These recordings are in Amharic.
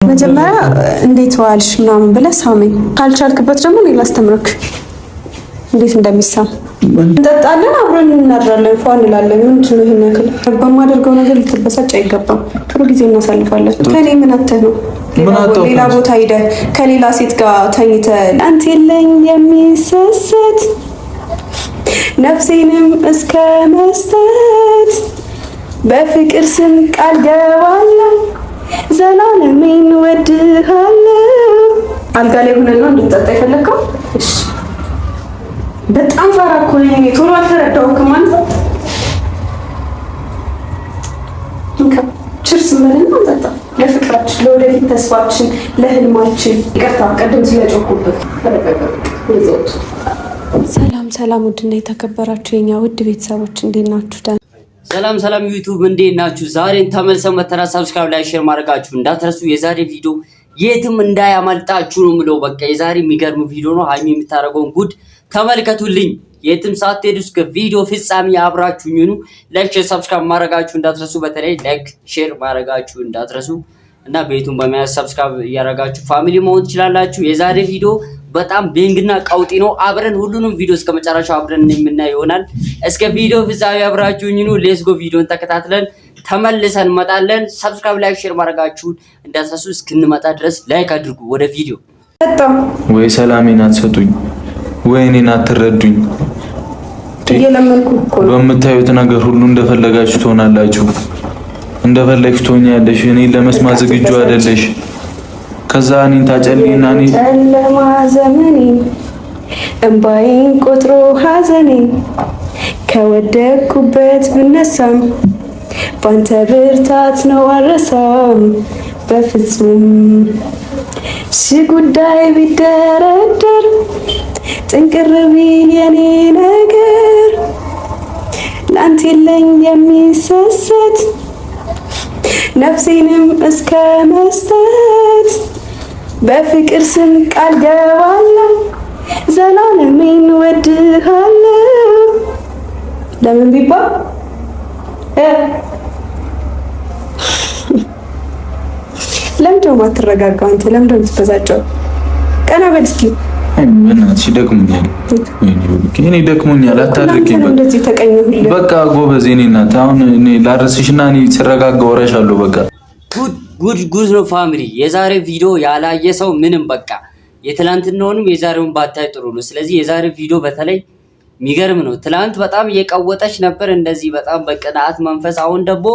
መጀመሪያ እንዴት ዋልሽ ምናምን ብለህ ሳመኝ። ካልቻልክበት ደግሞ እኔ ላስተምርክ እንዴት እንደሚሳም። እንጠጣለን፣ አብረን እናድራለን፣ ፏ እንላለን። ምንድን ነው ይሄን ያክል? በማደርገው ነገር ልትበሳጭ አይገባም። ጥሩ ጊዜ እናሳልፋለን። ከኔ ምን አተህ ነው ሌላ ቦታ ሄደህ ከሌላ ሴት ጋር ተኝተህ አንተ የለኝ የሚሰሰት ነፍሴንም እስከ መስጠት በፍቅር ስም ቃል ገባለሁ ዘላለሜን ወድሃለሁ። አልጋ ላይ ሆነን ነው እንድትጠጣ የፈለከው? እሺ በጣም ፈራ እኮ ነኝ። ቶሎ አልተረዳሁም ማለት ነው። ችርስ በልና እንጠጣ። ለፍቅራችን፣ ለወደፊት ተስፋችን፣ ለህልማችን። ይቅርታ ቀደም ስለጮኩበት። ሰላም ውድና የተከበራችሁ የኛ ውድ ቤተሰቦች እንዴት ናችሁ? ሰላም ዩቲዩብ እንዴት ናችሁ? ዛሬን ተመልሰን መተና ሰብስክራይብ ላይ ሼር ማድረጋችሁ እንዳትረሱ። የዛሬ ቪዲዮ የትም እንዳያመልጣችሁ ነው የምለው። በቃ የዛሬ የሚገርም ቪዲዮ ነው። ሃይሚ የምታረገውን ጉድ ተመልከቱልኝ። የትም ሳትሄዱ እስከ ቪዲዮ ፍጻሜ አብራችሁኝ ሁኑ። ላይክ ሼር ሰብስክራይብ ማድረጋችሁ እንዳትረሱ። በተለይ ላይክ ሼር ማድረጋችሁ እንዳትረሱ እና ቤቱን በመያዝ ሰብስክራይብ እያደረጋችሁ ፋሚሊ መሆን ትችላላችሁ። የዛሬ ቪዲዮ በጣም ቤንግና ቀውጢ ነው። አብረን ሁሉንም ቪዲዮ እስከ መጨረሻው አብረን የምናይ ይሆናል። እስከ ቪዲዮ ፍጻሜ አብራችሁኝ ሁኑ። ሌትስ ጎ። ቪዲዮን ተከታትለን ተመልሰን እንመጣለን። ሰብስክራይብ ላይክ ሼር ማድረጋችሁን እንዳትረሱ። እስክንመጣ ድረስ ላይክ አድርጉ። ወደ ቪዲዮ ወይ ሰላሜን አትሰጡኝ ወይ እኔን አትረዱኝ። በምታዩት ነገር ሁሉ እንደፈለጋችሁ ትሆናላችሁ። እንደፈለግሽ ትሆኛለሽ። እኔን ለመስማት ዝግጁ አይደለሽ። ከዛ እኔን ታጨልኝና እኔ ጨለማ ዘመኔ እንባዬን ቆጥሮ ሐዘኔ ከወደቅኩበት ብነሳም ባንተ ብርታት ነው አልረሳም በፍጹም። ሺህ ጉዳይ ቢደረደር ጥንቅር ቢል የኔ ነገር ላንተ የለኝ የሚሰሰት ነፍሴንም እስከ መስጠት በፍቅር ስም ቃል ገባለሁ ዘላለሜን ወድሃለሁ። ለምን ቢባል ለምንድነው የማትረጋጋው አንተ? ለምንድነው የምትበሳጨው? ቀና በል እስኪ። በእናትሽ ደክሞኛል። እኔ ደክሞኛል። አታድርጊኝ። እንደዚህ ተቀኝሁልኝ። በቃ ጎበዝ። እኔ እናት አሁን እኔ ላርስሽና እኔ ስረጋጋ ወራሻለሁ። በቃ ጉድ ነው ፋሚሊ። የዛሬ ቪዲዮ ያላየ ሰው ምንም በቃ የትላንትናውንም የዛሬውን ባታይ ጥሩ ነው። ስለዚህ የዛሬ ቪዲዮ በተለይ የሚገርም ነው። ትላንት በጣም እየቀወጠች ነበር እንደዚህ በጣም በቅናት መንፈስ። አሁን ደግሞ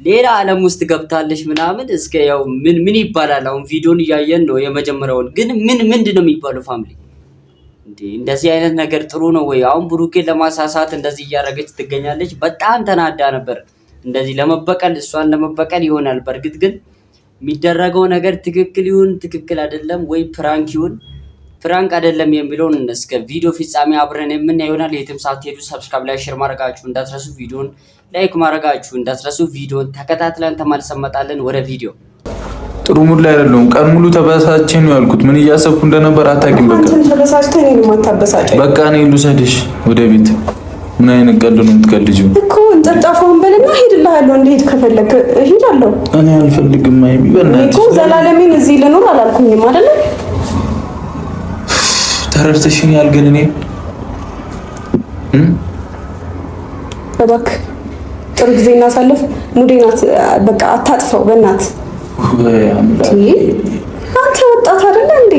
ሌላ ዓለም ውስጥ ገብታለች ምናምን። እስከ ያው ምን ይባላል? አሁን ቪዲዮን እያየን ነው የመጀመሪያውን። ግን ምንድን ነው የሚባለው ፋሚሊ? እንደዚህ አይነት ነገር ጥሩ ነው ወይ? አሁን ብሩኬን ለማሳሳት እንደዚህ እያደረገች ትገኛለች። በጣም ተናዳ ነበር። እንደዚህ ለመበቀል እሷን ለመበቀል ይሆናል። በእርግጥ ግን የሚደረገው ነገር ትክክል ይሁን ትክክል አይደለም ወይ ፕራንክ ይሁን ፍራንክ አይደለም የሚለውን እስከ ቪዲዮ ፍጻሜ አብረን የምናይ ይሆናል። የትም ሳትሄዱ ሰብስክራይብ ላይ ሼር ማድረጋችሁ እንዳትረሱ። ቪዲዮን ላይክ ማድረጋችሁ እንዳትረሱ። ቪዲዮን ተከታትለን ተመልሰን እንመጣለን። ወደ ቪዲዮ። ጥሩ ሙድ ላይ አይደለሁም። ቀን ሙሉ ተበሳጭቼ ነው ያልኩት። ምን እያሰብኩ እንደነበር አታውቂም። በቃ አንተ ተበሳጭተህ ነው የማታበሳጨኝ። በቃ እኔ ልውሰድሽ ወደ ቤት። ምን አይነት ቀልድ ነው የምትቀልጂው? እኮ እንጠጣፋውን በልና ሄድልሃለሁ። እንዴት ከፈለክ ሄዳለሁ። እኔ አልፈልግም። አይቢ በእናትሽ እኮ ዘላለሜን እዚህ ልኖር አላልኩኝም አይደል? ተረድተሽኛል። ግን እኔ እባክህ ጥሩ ጊዜ እናሳልፍ። ሙዴናት በቃ አታጥፈው በእናት። አንተ ወጣት አይደለ እንዴ?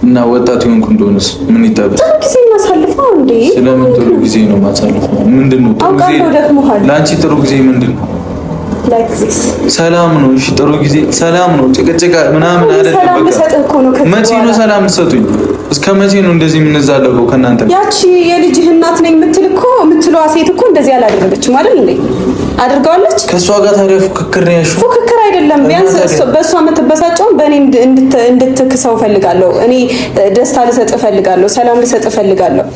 እና ወጣት ይሆንኩ እንደሆነስ ምን ይታበስ? ጥሩ ጊዜ እናሳልፈው እንዴ? ስለምን ጥሩ ጊዜ ነው ማሳልፈው? ምንድነው ጥሩ ጊዜ? ለአንቺ ጥሩ ጊዜ ምንድነው? ሰላም ነው። እሺ ጥሩ ጊዜ ሰላም ነው። ጭቅጭቅ ምናምን አይደለም። በቃ መቼ ነው ሰላም የምትሰጡኝ? እስከ መቼ ነው እንደዚህ የምንዛለበው ከእናንተ? ያቺ የልጅህ እናት ነኝ የምትለዋ ሴት እኮ እንደዚህ አላደረገችም አይደል እንዴ? አድርጋለች። ከሷ ጋር ታዲያ ፉክክር ነው ያልሽው? ፉክክር አይደለም። ቢያንስ በእሷ የምትበሳጨውን በእኔ እንድትክሰው ፈልጋለሁ። እኔ ደስታ ልሰጥ ፈልጋለሁ። ሰላም ልሰጥ ፈልጋለሁ።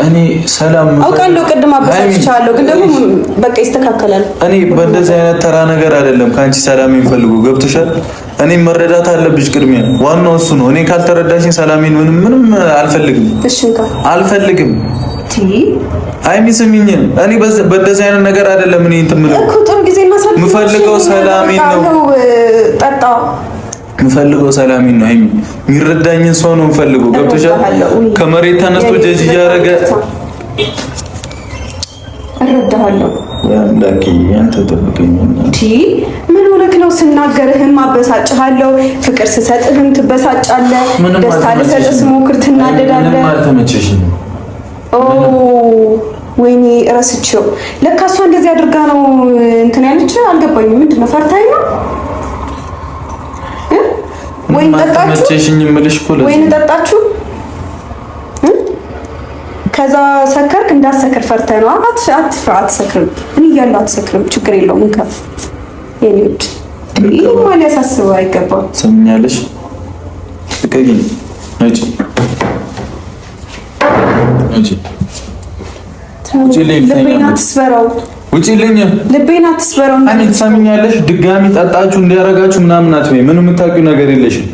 እኔ ሰላም አውቃለሁ። ቅድም አበሳጭቻለሁ፣ ግን ደግሞ በቃ ይስተካከላል። እኔ በእንደዚህ አይነት ተራ ነገር አይደለም ከአንቺ ሰላም የሚፈልገው። ገብቶሻል? እኔ መረዳት አለብሽ ቅድሚያ። ዋናው እሱ ነው። እኔ ካልተረዳሽኝ ሰላሜን ምንም አልፈልግም። እሺ እንካ አልፈልግም። አይሚስሚኝ። እኔ በእንደዚህ አይነት ነገር አይደለም እኔ እንትን የምለው እኮ ጥሩ ጊዜ እናሳልፍ። የምፈልገው ሰላሜን ነው። ጠጣ የምፈልገው ሰላሜን ነው። የሚረዳኝን ሰው ነው የምፈልገው። ገብቶሻል? ከመሬት ተነስቶ ጀጅ እያደረገ እረዳሃለሁ። ያንዳቂ አንተ ተጠብቀኝ እንዴ ምን ሆነክ ነው? ስናገርህም አበሳጭሃለሁ፣ ፍቅር ስሰጥህም ትበሳጫለህ፣ ደስታ ልሰጥህ ስሞክር ትናደዳለህ። ምንም አልተመቸሽኝ። ኦ ወይኔ እረስቼው። ለካ እሷ እንደዚህ አድርጋ ነው እንትን ያለችው። አልገባኝም። ምንድን ነው ፈርታኝ ነው? ወይን ጠጣችሁ? ወይን ጠጣችሁ? ከዛ ሰከርክ። እንዳሰከር ፈርተህ ነው? አትፍራ፣ አትሰክርም። እኔ እያለሁ አትሰክርም። ችግር የለውም። እንከፍ የኔ ውድ ይህ ማን ያሳስበው አይገባም። ሰምኛለሽ? ልቀቂኝ። ነጭ ልቤን አትስበረው። ውጪልኝ። ልቤን አትስበረው። እኔ ትሰሚኛለሽ? ድጋሚ ጠጣችሁ እንዲያረጋችሁ ምናምን አትበይ። ምንም የምታውቂው ነገር የለሽም።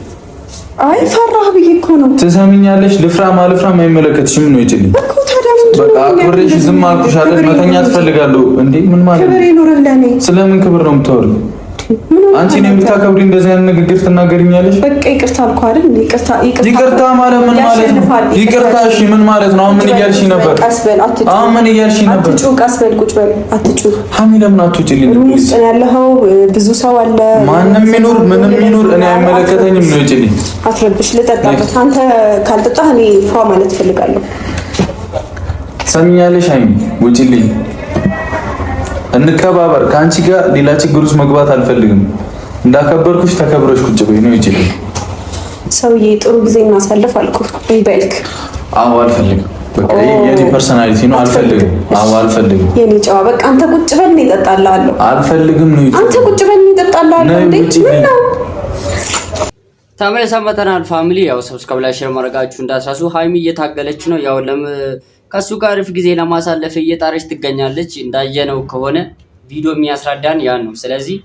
አይ ፈራህ ብዬ እኮ ነው። ትሰሚኛለሽ? ልፍራም አልፍራም አይመለከትሽም። ነው ውጪልኝ። በቃ አክብሬሽ ዝም አልኩሽ አይደል? መተኛት እፈልጋለሁ። እንዴ ምን ማለት ነው? ክብር ይኖርህ ለኔ። ስለምን ክብር ነው የምታወሪው? አንቺ ነው የምታከብሪ? እንደዚህ አይነት ንግግር ትናገሪኛለሽ? በቃ ይቅርታ አልኩህ አይደል? ይቅርታ ማለት ምን ማለት ነው? ይቅርታ እሺ ምን ማለት ነው? አሁን ምን እያልሽኝ ነበር? አሁን ምን እያልሽኝ ነበር? አትጩህ፣ ቀስ በል፣ ቁጭ በል፣ አትጩህ። ሀሚ ለምን አትውጪልኝ? ውስጥ ነው ያለኸው፣ ብዙ ሰው አለ። ማንም ይኑር ምንም ይኑር እኔ አይመለከተኝም። ነው ውጪልኝ። አትረብሽ፣ ልጠጣበት። አንተ ካልጠጣህ እኔ ፏ ማለት እፈልጋለሁ። ሰምኛለሽ? ሀሚ ውጪልኝ። እንከባበር። ከአንቺ ጋር ሌላ ችግር ውስጥ መግባት አልፈልግም። እንዳከበርኩሽ ተከብረሽ ቁጭ በይ። ነው ይችላል ሰውዬ። ጥሩ ጊዜ እናሳልፍ አልኩህ። ይበልክ። አዎ አልፈልግም። በቃ የኔ ፐርሰናሊቲ ነው። አልፈልግም። አዎ አልፈልግም። የኔ ጨዋ በቃ አንተ ቁጭ በል፣ እኔ እጠጣልሃለሁ። አልፈልግም። ነው ይችላል አንተ ቁጭ በል፣ እኔ እጠጣልሃለሁ። እንዴ ምን ነው? ተመልሰን መጥተናል ፋሚሊ። ያው ሰብስክራይብ ላይ ሼር ማድረጋችሁ እንዳትረሱ። ሀይሚ እየታገለች ነው ያው ከሱ ጋር አሪፍ ጊዜ ለማሳለፍ እየጣረች ትገኛለች። እንዳየነው ከሆነ ቪዲዮ የሚያስረዳን ያን ነው። ስለዚህ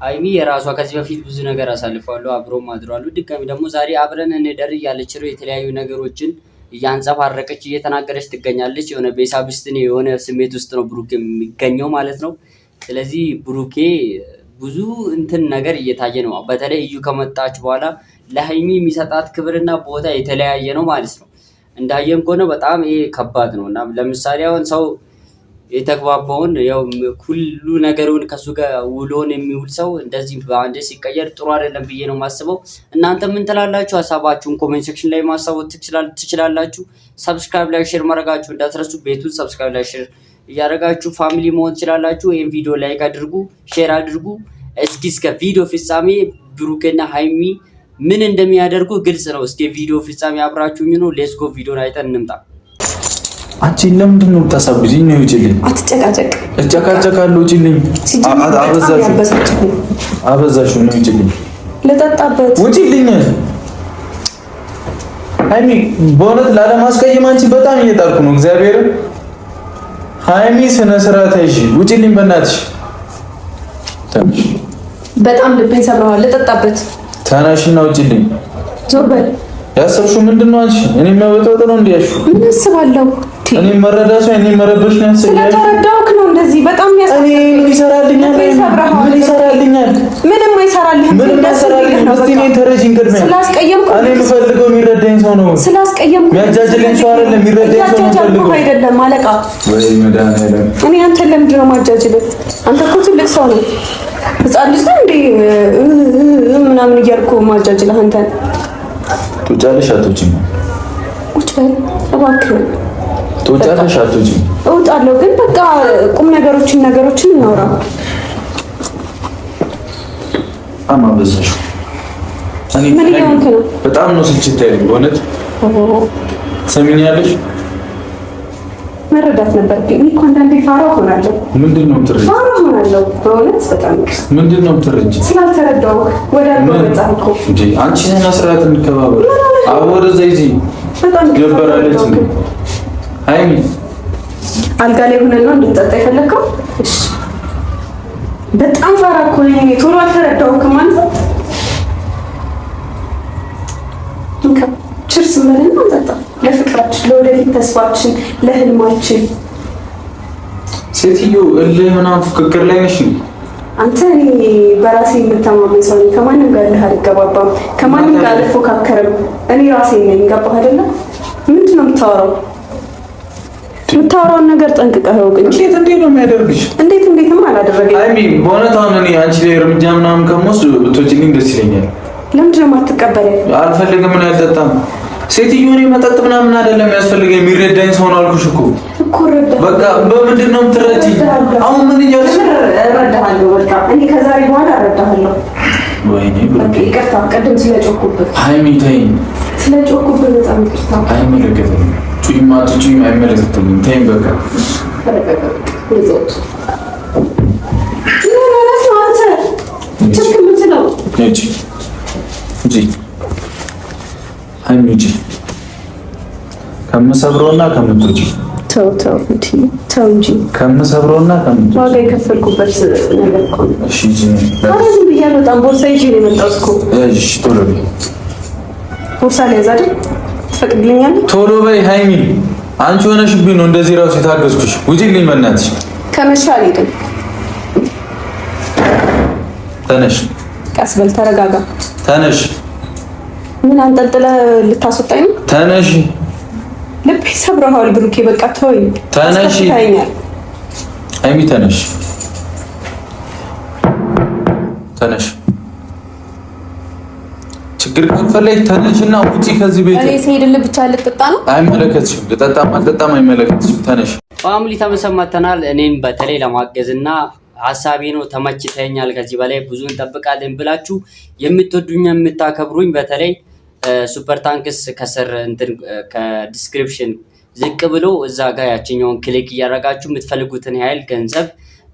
ሀይሚ የራሷ ከዚህ በፊት ብዙ ነገር አሳልፈዋል፣ አብሮም አድሯል። ድጋሚ ደግሞ ዛሬ አብረን እንደር እያለች ነው የተለያዩ ነገሮችን እያንጸባረቀች እየተናገረች ትገኛለች። የሆነ ቤሳብስትን የሆነ ስሜት ውስጥ ነው ብሩኬ የሚገኘው ማለት ነው። ስለዚህ ብሩኬ ብዙ እንትን ነገር እየታየ ነው። በተለይ እዩ ከመጣች በኋላ ለሀይሚ የሚሰጣት ክብርና ቦታ የተለያየ ነው ማለት ነው። እንዳየን ከሆነ በጣም ይሄ ከባድ ነው እና ለምሳሌ አሁን ሰው የተግባባውን ያው ሁሉ ነገሩን ከሱ ጋር ውሎን የሚውል ሰው እንደዚህ በአንድ ሲቀየር ጥሩ አይደለም ብዬ ነው የማስበው። እናንተ ምን ትላላችሁ? ሀሳባችሁን ኮሜንት ሴክሽን ላይ ማሳወቅ ትችላላችሁ። ሰብስክራይብ ላይ ሼር ማድረጋችሁ እንዳትረሱ። ቤቱን ሰብስክራይብ ላይ ሼር እያደረጋችሁ ፋሚሊ መሆን ትችላላችሁ። ይሄን ቪዲዮ ላይክ አድርጉ፣ ሼር አድርጉ። እስከ ቪዲዮ ፍጻሜ ብሩክና ሀይሚ ምን እንደሚያደርጉ ግልጽ ነው። እስኪ ቪዲዮ ፍጻሜ አብራችሁኝ ነው። ሌትስ ጎ ቪዲዮን አይተን እንምጣ። አንቺ ለምንድን ነው የምታሳብጂኝ? ነው ውጪልኝ። አትጨቃጨቅ። እጨቃጨቃለሁ። ውጪልኝ። አበዛሽው። ነው ውጪልኝ። ልጠጣበት። ውጪልኝ። ሀይሚ በእውነት ላለማስቀየም አንቺ በጣም እየጣርኩ ነው። እግዚአብሔር ሀይሚ ስነ ስርዓት አይሽ። ውጪልኝ በእናትሽ። በጣም ልቤን ሰብረዋል። ልጠጣበት። ተናሽና ውጪልኝ። ዞር በል። ያሰብሽው ምንድን ነው? አንቺ እኔ መወጣው ነው እንዴ? ያልሽው ምን አስባለሁ? እኔ መረዳት ነው። እኔ መረበሽ ነው ያሰብሽው። ስለተረዳሁክ ነው እንደዚህ በጣም እኔ ምን ይሰራልኛል? ምን ይሰራልኛል? ምንም አይሰራልኝም። ምንም አይሰራልኝም። እስቲ እኔ ተረጂኝ ቅድሚያ። ስላስቀየምኩ እኔ የምፈልገው የሚረዳኝ ሰው ነው። ስላስቀየምኩ የሚያጃጅለኝ ሰው አይደለም፣ የሚረዳኝ ሰው ነው የምፈልገው። አይደለም አለቃ። ወይ መድኃኒዓለም። እኔ አንተን ለምንድን ነው የማጃጅልህ? አንተ እኮ ትልቅ ሰው ነው። ህፃን ልጅ ነው እንዴ ምናምን እያልኩ ማጃጅልህ አንተን። ትወጫለሽ አትወጪም? ቁጭ በል እባክህ። ትወጫለሽ አትወጪም? እወጣለሁ፣ ግን በቃ ቁም ነገሮችን እናውራ። አማበዛሽ። እኔ ምን እያልክ ነው? በጣም ነው ስልችት ያለኝ በእውነት። ትሰሚኛለሽ? መረዳት ነበርብኝ እኮ አንዳንዴ ፋራ ሆናለሁ። ምንድን ነው የምትረጂኝ? ፋራ ሆናለሁ በእውነት በጣም። ምንድን ነው የምትረጂኝ? ስላልተረዳሁ ወደ አንተ እኮ እንጂ አንቺ ነና ስርዓት እንከባበር። አወረ ዘይዚ በጣም ገበራለች እንዴ? ሀይሚ አልጋ ላይ ሆነን ነው እንድንጠጣ የፈለከው? እሺ በጣም ፋራ እኮ ነኝ። ቶሎ አልተረዳሁም ማለት ነው። ችርስ ምን ነው ጠጣ። ለፍቅራችን፣ ለወደፊት ተስፋችን፣ ለህልማችን። ሴትዮ እልህ ምናምን ፉክክር ላይ ነሽ። አንተ እኔ በራሴ የምተማመን ሰው ነኝ። ከማንም ጋር አልገባባም፣ ከማንም ጋር አልፎካከርም። እኔ ራሴ ነኝ። ገባህ አይደለ? ምንድን ነው የምታወራው? የምታወራውን ነገር ጠንቅቀህ እወቅ እንጂ። እንዴት ነው የሚያደርግሽ? እንዴትም አላደረገኝ። አይሚ በእውነት አሁን እኔ አንቺ ላይ እርምጃ ምናምን ከምወስድ ብትወጪልኝ ደስ ይለኛል። ለምንድን ነው የማትቀበለኝ? አልፈልግም። ምን አልጠጣም። ሴትዮ እኔ መጠጥ ምናምን አይደለም የሚያስፈልገኝ፣ የሚረዳኝ ሰው ነው አልኩሽ እኮ። በቃ በምንድን ነው የምትረጂኝ? አሁን ምን እያልሽ? እረዳሃለሁ። በቃ እኔ ከዛሬ በኋላ እረዳሃለሁ። ወይኔ በቃ ይቅርታ፣ ቅድም ስለጮኩብህ። ሀይሚ ተይኝ። ስለጮኩብህ በጣም ይቅርታ። አይመለከተኝም። ጩይማ አትጩይም፣ አይመለከተኝም። ተይኝ በቃ። ሀይሚ ውጪ ከምሰብረውና ከምትወጪ። ተው እንጂ ከምሰብረውና ከምትወጪ። ዋጋ የከፈልኩበት ነገር እኮ ነው። እሺ ዝም ብዬ አልወጣም። ቦርሳ ይዤ ነው የመጣሁት እኮ። እሺ ቶሎ በይ። ቦርሳ ልያዝ አይደል? ትፈቅድልኛለህ? ቶሎ በይ ሀይሚ። አንቺ ሆነሽብኝ ነው እንደዚህ ራሱ የታገዝኩሽ። ውጪልኝ በእናትሽ። ከመሻ አልሄድም። ተነሽ። ቀስ በል ተረጋጋ። ተነሽ። ምን አንጠልጥለህ ልታስወጣኝ ነው? ተነሽ። ልቤ ሰብረዋል ብሩኬ። በቃ ተወኝ። ተነሽ ሀይሚ ተነሽ። ተነሽ። ችግር ከፈለግሽ ተነሽና ውጪ ከዚህ ቤት። እኔ ስሄድልህ ብቻ ልጠጣ ነው? አይመለከትሽም። ልጠጣም አልጠጣም አይመለከትሽም። ተነሽ። ፋሚሊ ተመሰማተናል። እኔም በተለይ ለማገዝና ሀሳቤ ነው ተመችተኛል። ከዚህ በላይ ብዙ እንጠብቃለን ብላችሁ የምትወዱኝ የምታከብሩኝ በተለይ ሱፐር ታንክስ ከስር እንትን ከዲስክሪፕሽን ዝቅ ብሎ እዛ ጋር ያችኛውን ክሊክ እያደረጋችሁ የምትፈልጉትን ያህል ገንዘብ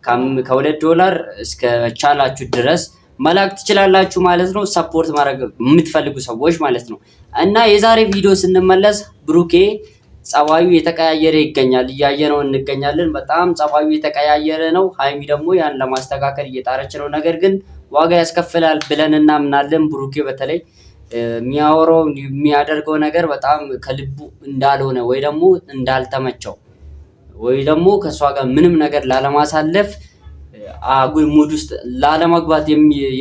$2 እስከ ቻላችሁ ድረስ መላክ ትችላላችሁ ማለት ነው። ሰፖርት ማድረግ የምትፈልጉ ሰዎች ማለት ነው። እና የዛሬ ቪዲዮ ስንመለስ ብሩኬ ጸባዩ የተቀያየረ ይገኛል። እያየነው እንገኛለን። በጣም ጸባዩ የተቀያየረ ነው። ሀይሚ ደግሞ ያን ለማስተካከል እየጣረች ነው። ነገር ግን ዋጋ ያስከፍላል ብለን እናምናለን። ብሩኬ በተለይ የሚያወራው የሚያደርገው ነገር በጣም ከልቡ እንዳልሆነ ወይ ደግሞ እንዳልተመቸው ወይ ደግሞ ከእሷ ጋር ምንም ነገር ላለማሳለፍ አጉል ሙድ ውስጥ ላለመግባት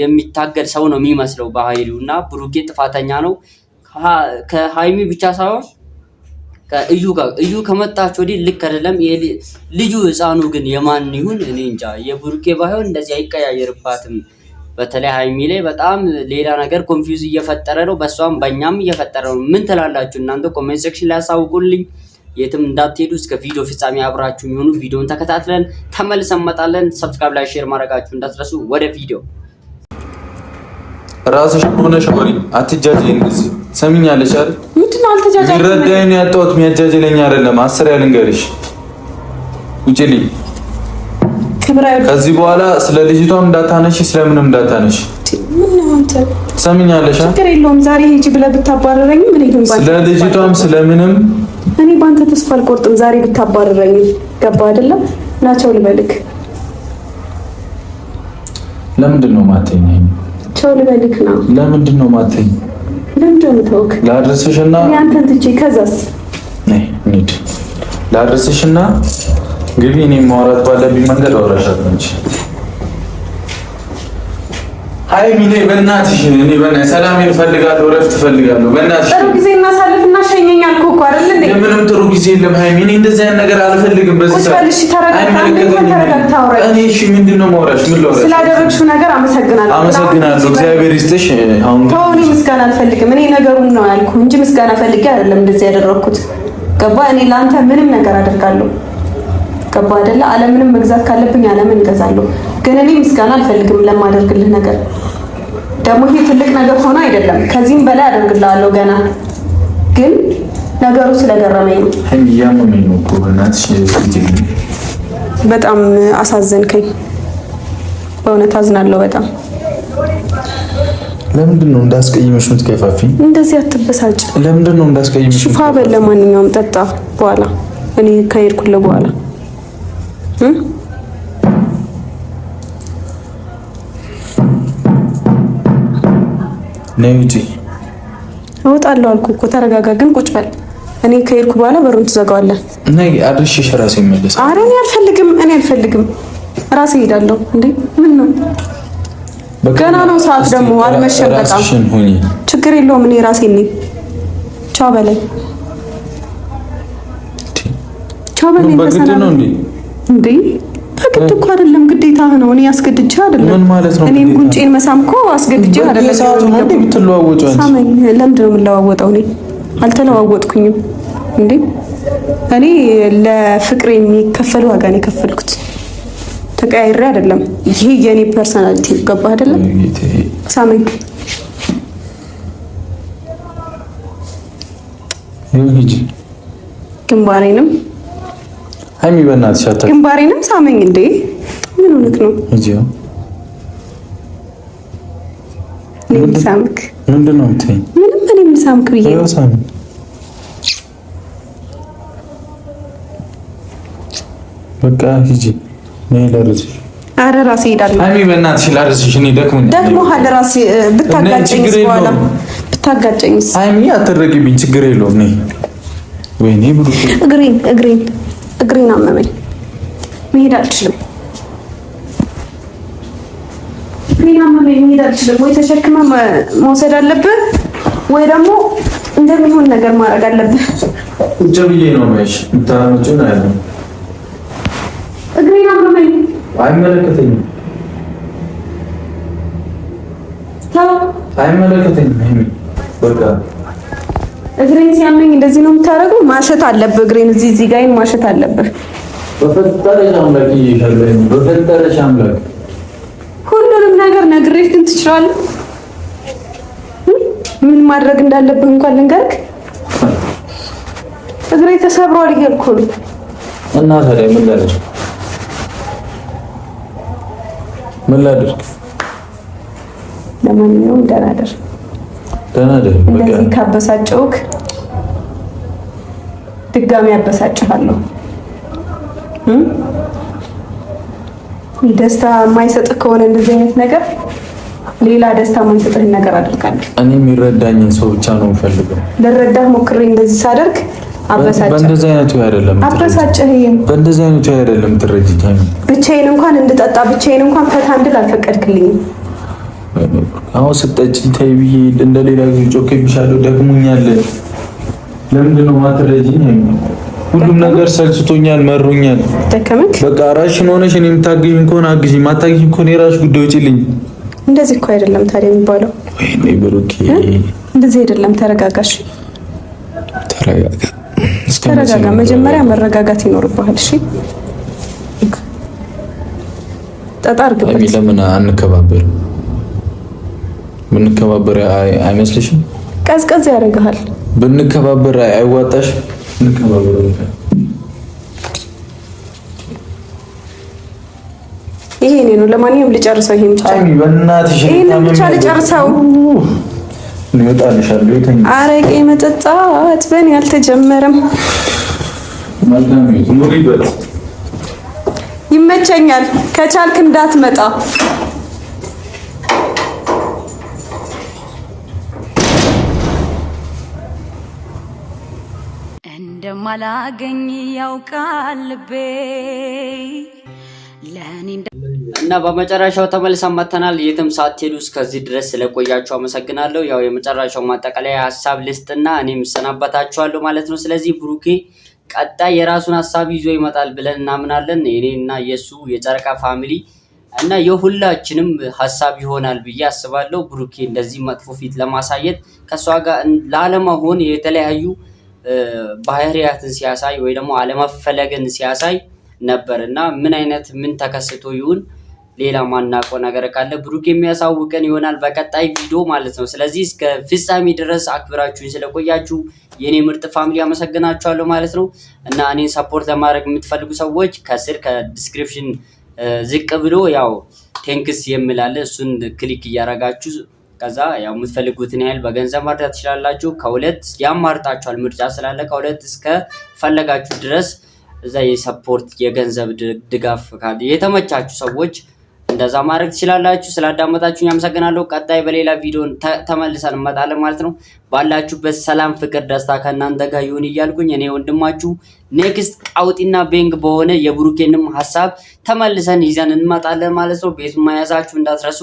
የሚታገል ሰው ነው የሚመስለው በኃይሉ እና ብሩኬ ጥፋተኛ ነው። ከሀይሚ ብቻ ሳይሆን ከእዩ ጋር እዩ ከመጣች ወዲህ ልክ አይደለም። ልጁ ህፃኑ ግን የማን ይሁን እኔ እንጃ። የብሩኬ ባይሆን እንደዚህ አይቀያየርባትም። በተለይ ሀይሚ ላይ በጣም ሌላ ነገር ኮንፊውዝ እየፈጠረ ነው። በሷም በእኛም እየፈጠረ ነው። ምን ትላላችሁ እናንተ? ኮሜንት ሴክሽን ላይ ያሳውቁልኝ። የትም እንዳትሄዱ እስከ ቪዲዮ ፍጻሜ አብራችሁ የሚሆኑ ቪዲዮን ተከታትለን ተመልሰን እንመጣለን። ሰብስክራይብ ላይ ሼር ማድረጋችሁ እንዳትረሱ። ወደ ቪዲዮ ራስሽ ሆነሽ ወሪ አትጃጂ። እንደዚህ ሰሚኛለሽ አይደል? ምንድነው አልተጃጃኝ? ይረዳኝ ነው ያጣሁት። የሚያጃጅለኝ አይደለም። 10 ያልንገርሽ ውጪልኝ። ከዚህ በኋላ ስለ ልጅቷም እንዳታነሺ፣ ስለምንም እንዳታነሺ። ምን ነው አንተ? ሰሚኛለሽ? ችግር የለውም። ዛሬ ሂጂ ብለህ ብታባረረኝ ምን ይሁን? ስለ ልጅቷም ስለምንም እኔ ባንተ ተስፋ አልቆርጥም። ዛሬ ብታባረረኝ ገባ አይደለም? ናቸው ልበልክ። ለምንድን ነው ማተኝ? ቻው ልበልክ ነው። ለምንድን ነው ማተኝ? ለምንድን ነው ተውክ? ላድርስሽና እኔ አንተን ትቼ ከዛስ? ነይ እንሂድ። ላድርስሽና ግቢ። እኔ ማውራት ባለብኝ መንገድ አወራሻለሁ እንጂ ሀይሚ ነይ በእናትሽ። እኔ በእናትሽ ሰላሜን እፈልጋለሁ፣ እረፍት እፈልጋለሁ። በእናትሽ ጥሩ ጊዜ እናሳልፍና ሸኘኝ አልኩህ እኮ አይደል እንዴ? ምንም ጥሩ ጊዜ የለም ሀይሚ። እኔ እንደዚህ አይነት ነገር አልፈልግም። በዚህ ሰዓት እሺ፣ ተረጋግተህ እኔ እሺ፣ ምንድን ነው ማውራሽ? ምን ላውራሽ? ስላደረግሽው ነገር አመሰግናለሁ። አመሰግናለሁ። እግዚአብሔር ይስጥሽ። አሁን ተው፣ እኔ ምስጋና አልፈልግም። እኔ ነገሩን ነው ያልኩህ እንጂ ምስጋና ፈልጌ አይደለም እንደዚህ ያደረኩት። ገባ? እኔ ለአንተ ምንም ነገር አደርጋለሁ። ገባ አይደለ? ዓለምንም መግዛት ካለብኝ ዓለምን እገዛለሁ። ግን እኔ ምስጋና አልፈልግም ለማደርግልህ ነገር። ደግሞ ይሄ ትልቅ ነገር ሆኖ አይደለም፣ ከዚህም በላይ አደርግልሃለሁ ገና። ግን ነገሩ ስለገረመኝ ነው። እያመመኝ ነው እኮ በእናትሽ። በጣም አሳዘንከኝ። በእውነት አዝናለሁ በጣም። ለምንድን ነው እንዳስቀይምሽ የምትገፋፊኝ? እንደዚህ አትበሳጭ። ለምንድን ነው እንዳስቀይምሽ? ሽፋ በል። ለማንኛውም ጠጣ በኋላ እኔ ከሄድኩልህ በኋላ ነይ ውጪ። እወጣለሁ አልኩህ እኮ ተረጋጋ። ግን ቁጭ በል። እኔ ከሄድኩ በኋላ በሩን ትዘጋዋለህ። ነይ አድርሽሽ እራሴ መለስ። ኧረ እኔ አልፈልግም። ራሴ ሄዳለሁ። እንዴ ምን ነው ገና ነው ሰዓት ደግሞ አልመሸም። በጣም ችግር የለውም። እኔ ራሴ ነኝ። ቻው በለኝ። ቻው በለኝ። በሰላም እንዴ በግድ እኮ አይደለም፣ ግዴታህ ነው። እኔ አስገድጄ አይደለም። ምን ማለት ነው? እኔም ጉንጬን መሳም እኮ አስገድጄ አይደለም። ሳመኝ። ለምንድን ነው የምለዋወጠው? እኔ አልተለዋወጥኩኝም እንዴ። እኔ ለፍቅሬ የሚከፈል ዋጋ ነው የከፈልኩት። ተቀያይሬ አይደለም። ይሄ የኔ ፐርሰናሊቲ ገባ አይደለም? ሳመኝ። ግንባሬንም ሃይሚ በእናትሽ አታ ግንባሬንም ሳመኝ። እንዴ ምን ሆነክ ነው? ምን ሳምክ? ምንድነው የምትይኝ? ምንም ምን ሳምክ ብዬ በቃ ሂጂ ነይ ላርዝሽ። ኧረ ራሴ ሄዳለሁ። ሃይሚ በእናትሽ ላርዝሽ። እኔ ደክሞሃል። ራሴ ብታጋጨኝስ? በኋላ ብታጋጨኝስ? ሃይሚ አትረቂብኝ። ችግር የለውም። ነይ ወይኔ ብሩክ እግሬን አመመኝ። መሄድ አልችልም። ወይ ተሸክመ መውሰድ አለብህ ወይ ደግሞ እንደሚሆን ነገር ማድረግ አለብህ። ቁጭ ብዬ ነው ማይሽ ምታመጪው ነው ያለው። እግሬን አመመኝ። አይመለከተኝም። አይመለከተኝም። በቃ እግሬን ሲያመኝ እንደዚህ ነው የምታደርገው? ማሸት አለብህ። እግሬን እዚህ ጋር ማሸት አለብህ። በፈጠረሽ አምላክ ይሻለኝ። በፈጠረሽ አምላክ ሁሉንም ነገር ነግሬህ ግን ትችላለህ። ምን ማድረግ እንዳለብህ እንኳን ልንገርህ። እግሬ ተሰብሯል እያልኩ ነው። እና ታዲያ ምን ላድርግ? ለማንኛውም ደህና ደር። እንደዚህ ካበሳጨውክ ድጋሚ ያበሳጭሃለሁ። ደስታ የማይሰጥህ ከሆነ እንደዚህ አይነት ነገር ሌላ ደስታ የማይሰጥህ ነገር አድርጋለሁ። እኔ የሚረዳኝን ሰው ብቻ ነው የምፈልገው። ልረዳህ ሞክሬ እንደዚህ ሳደርግ አበሳጨህ። በእንደዚህ አይነቱ አይደለም አበሳጨኸኝ። በእንደዚህ አይነቱ አይደለም ትረጂኝ። ብቻዬን እንኳን እንድጠጣ ብቻዬን እንኳን ፈታ እንድል አልፈቀድክልኝም። አሁን ስጠጪ ተይ ብዬ እንደሌላ ጊዜ ጮኬብሻለሁ። ደክሞኛል። ለምንድን ነው ማትረጂኝ? ሁሉም ነገር ሰልችቶኛል፣ መሮኛል። ደከመክ? በቃ ራስሽን ሆነሽ እኔ የምታገዢኝ ከሆነ አግዢኝ፣ የማታገዢኝ ከሆነ የራስሽ ጉዳይ ውጪልኝ። እንደዚህ እኮ አይደለም ታዲያ የሚባለው። ወይኔ ብሩኬ እንደዚህ አይደለም። ተረጋጋሽ። ተረጋጋ። መጀመሪያ መረጋጋት ይኖርብሃል። እሺ ጠጣ አድርግበት። ለምን አንከባበር? ብንከባበር አይመስልሽም? ቀዝቀዝ ያደርግሃል። ብንከባበር አይዋጣሽ? እንከባበር። ይሄ ነው። ለማንኛውም ልጨርሰው። ይሄን ብቻ በእናትሽ ይሄን ብቻ ልጨርሰው። ይወጣልሻለሁ። አረቄ መጠጣት በእኔ አልተጀመረም። ይመቸኛል። ከቻልክ እንዳትመጣ። እንደማላገኝ ያውቃል ልቤ ለኔ እና በመጨረሻው ተመልሰን መተናል። የትም ሳትሄዱ እስከዚህ ድረስ ስለቆያችሁ አመሰግናለሁ። ያው የመጨረሻው ማጠቃለያ ሀሳብ ልስጥና እኔም ሰናበታችኋለሁ ማለት ነው። ስለዚህ ብሩኬ ቀጣይ የራሱን ሀሳብ ይዞ ይመጣል ብለን እናምናለን። የኔና የሱ የጨረቃ ፋሚሊ እና የሁላችንም ሀሳብ ይሆናል ብዬ አስባለሁ። ብሩኬ እንደዚህ መጥፎ ፊት ለማሳየት ከሷ ጋር ላለመሆን የተለያዩ ባህሪያትን ሲያሳይ ወይ ደግሞ አለመፈለግን ሲያሳይ ነበር እና ምን ተከስቶ ይሁን ሌላ ማናውቀው ነገር ካለ ብሩክ የሚያሳውቀን ይሆናል በቀጣይ ቪዲዮ ማለት ነው። ስለዚህ እስከ ፍጻሜ ድረስ አክብራችሁኝ ስለቆያችሁ የኔ ምርጥ ፋሚሊ አመሰግናችኋለሁ ማለት ነው። እና እኔን ሰፖርት ለማድረግ የምትፈልጉ ሰዎች ከስር ከዲስክሪፕሽን ዝቅ ብሎ ያው ቴንክስ የሚላለ እሱን ክሊክ እያረጋችሁ ከዛ ያው የምትፈልጉትን ያህል በገንዘብ ማርዳት ትችላላችሁ። ከሁለት ያማርጣችኋል ምርጫ ስላለ ከሁለት እስከ ፈለጋችሁ ድረስ እዛ የሰፖርት የገንዘብ ድጋፍ ካለ የተመቻችሁ ሰዎች እንደዛ ማድረግ ትችላላችሁ። ስላዳመጣችሁኝ አመሰግናለሁ። ቀጣይ በሌላ ቪዲዮ ተመልሰን እንመጣለን ማለት ነው። ባላችሁበት ሰላም፣ ፍቅር፣ ደስታ ከእናንተ ጋር ይሁን እያልኩኝ እኔ ወንድማችሁ ኔክስት ቃውጢና ቤንግ በሆነ የብሩኬንም ሀሳብ ተመልሰን ይዘን እንመጣለን ማለት ነው። ቤቱን መያዛችሁ እንዳትረሱ።